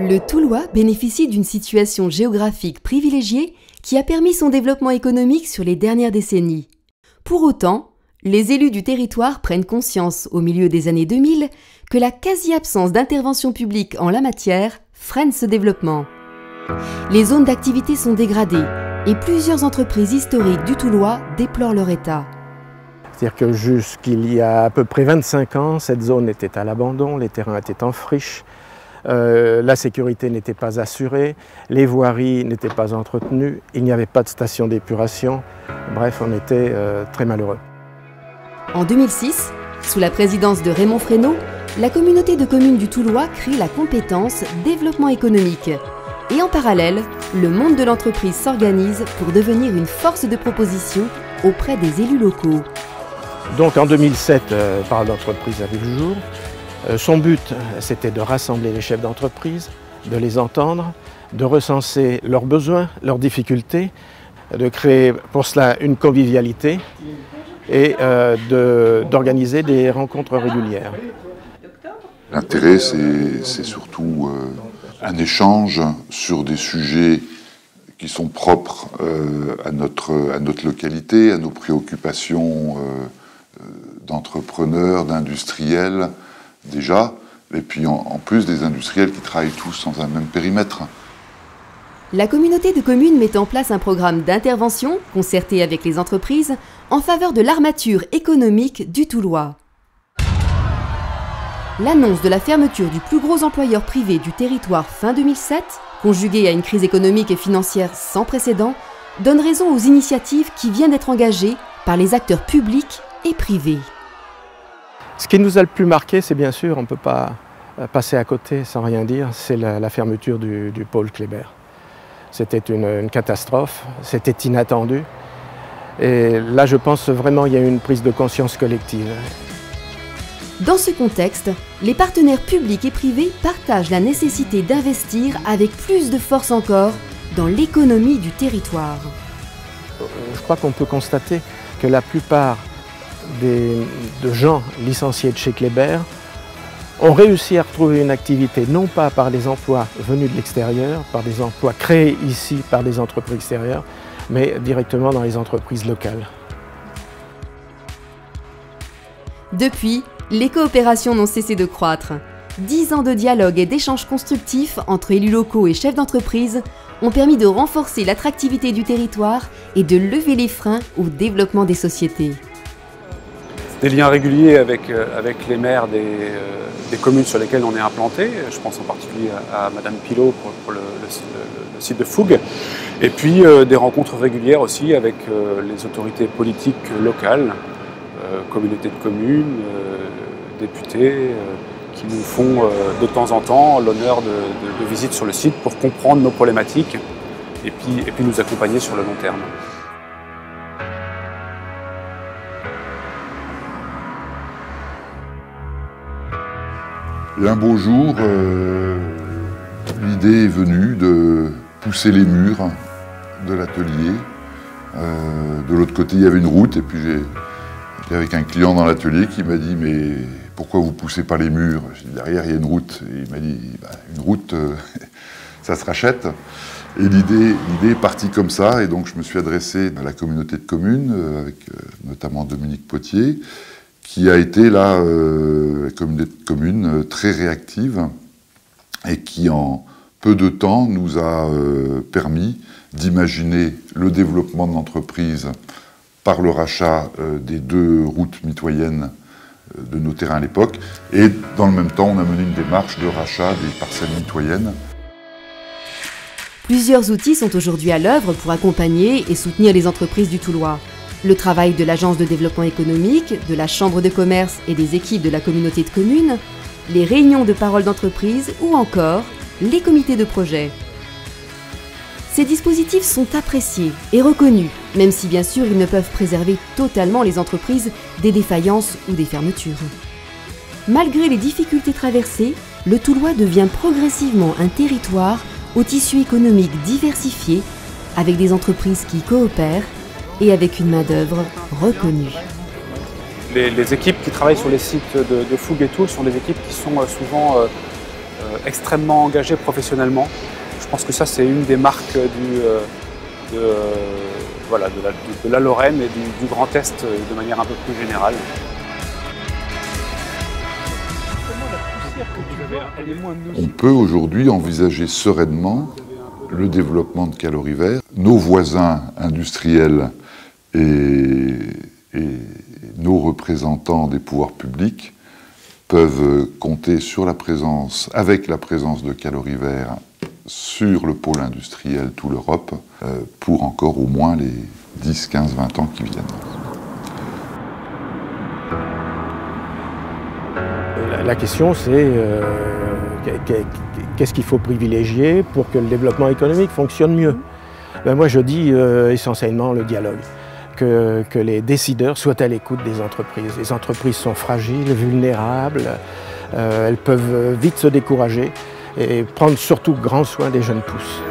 Le Toulois bénéficie d'une situation géographique privilégiée qui a permis son développement économique sur les dernières décennies. Pour autant, les élus du territoire prennent conscience au milieu des années 2000 que la quasi-absence d'intervention publique en la matière freine ce développement. Les zones d'activité sont dégradées et plusieurs entreprises historiques du Toulois déplorent leur état. C'est-à-dire que jusqu'il y a à peu près 25 ans, cette zone était à l'abandon, les terrains étaient en friche, la sécurité n'était pas assurée, les voiries n'étaient pas entretenues, il n'y avait pas de station d'épuration, bref, on était très malheureux. En 2006, sous la présidence de Raymond Fresneau, la communauté de communes du Toulois crée la compétence développement économique. Et en parallèle, le monde de l'entreprise s'organise pour devenir une force de proposition auprès des élus locaux. Donc en 2007, Parole d'entreprise a vu le jour. Son but, c'était de rassembler les chefs d'entreprise, de les entendre, de recenser leurs besoins, leurs difficultés, de créer pour cela une convivialité et d'organiser des rencontres régulières. L'intérêt, c'est surtout un échange sur des sujets qui sont propres à notre localité, à nos préoccupations d'entrepreneurs, d'industriels déjà, et puis en plus des industriels qui travaillent tous dans un même périmètre. La communauté de communes met en place un programme d'intervention, concerté avec les entreprises, en faveur de l'armature économique du Toulois. L'annonce de la fermeture du plus gros employeur privé du territoire fin 2007, conjuguée à une crise économique et financière sans précédent, donne raison aux initiatives qui viennent d'être engagées par les acteurs publics et privés. Ce qui nous a le plus marqué, c'est bien sûr, on ne peut pas passer à côté sans rien dire, c'est la fermeture du pôle Kléber. C'était une catastrophe, c'était inattendu. Et là, je pense vraiment qu'il y a eu une prise de conscience collective. Dans ce contexte, les partenaires publics et privés partagent la nécessité d'investir avec plus de force encore dans l'économie du territoire. Je crois qu'on peut constater que la plupart de gens licenciés de chez Kléber ont réussi à retrouver une activité non pas par des emplois venus de l'extérieur, par des emplois créés ici par des entreprises extérieures, mais directement dans les entreprises locales. Depuis, les coopérations n'ont cessé de croître. 10 ans de dialogue et d'échanges constructifs entre élus locaux et chefs d'entreprise ont permis de renforcer l'attractivité du territoire et de lever les freins au développement des sociétés. Des liens réguliers avec les maires des communes sur lesquelles on est implanté. Je pense en particulier à Madame Pilot pour le site de Fougue. Et puis des rencontres régulières aussi avec les autorités politiques locales, communautés de communes, députés, qui nous font de temps en temps l'honneur de visites sur le site pour comprendre nos problématiques et puis nous accompagner sur le long terme. Et un beau jour, l'idée est venue de pousser les murs de l'atelier. De l'autre côté, il y avait une route, et puis j'étais avec un client dans l'atelier qui m'a dit « Mais pourquoi vous ne poussez pas les murs ?» J'ai dit « Derrière, il y a une route. » Et il m'a dit bah, « Une route, ça se rachète. » Et l'idée est partie comme ça, et donc je me suis adressé à la communauté de communes, avec notamment Dominique Potier, qui a été là, la communauté de communes très réactive et qui en peu de temps nous a permis d'imaginer le développement de l'entreprise par le rachat des 2 routes mitoyennes de nos terrains à l'époque. Et dans le même temps, on a mené une démarche de rachat des parcelles mitoyennes. Plusieurs outils sont aujourd'hui à l'œuvre pour accompagner et soutenir les entreprises du Toulois. Le travail de l'Agence de développement économique, de la Chambre de commerce et des équipes de la communauté de communes, les réunions de parole d'entreprise ou encore les comités de projet. Ces dispositifs sont appréciés et reconnus, même si bien sûr ils ne peuvent préserver totalement les entreprises des défaillances ou des fermetures. Malgré les difficultés traversées, le Toulois devient progressivement un territoire au tissu économique diversifié, avec des entreprises qui coopèrent et avec une main-d'œuvre reconnue. Les équipes qui travaillent sur les sites de Fougue et Toul sont des équipes qui sont souvent extrêmement engagés professionnellement. Je pense que ça, c'est une des marques de la Lorraine et du Grand Est de manière un peu plus générale. On peut aujourd'hui envisager sereinement le développement de Calorivert. Nos voisins industriels et nos représentants des pouvoirs publics peuvent compter sur avec la présence de Calorivert sur le pôle industriel toute l'Europe pour encore au moins les 10, 15, 20 ans qui viennent. La question c'est qu'est-ce qu'il faut privilégier pour que le développement économique fonctionne mieux? Ben moi je dis essentiellement le dialogue, que les décideurs soient à l'écoute des entreprises. Les entreprises sont fragiles, vulnérables, elles peuvent vite se décourager et prendre surtout grand soin des jeunes pousses.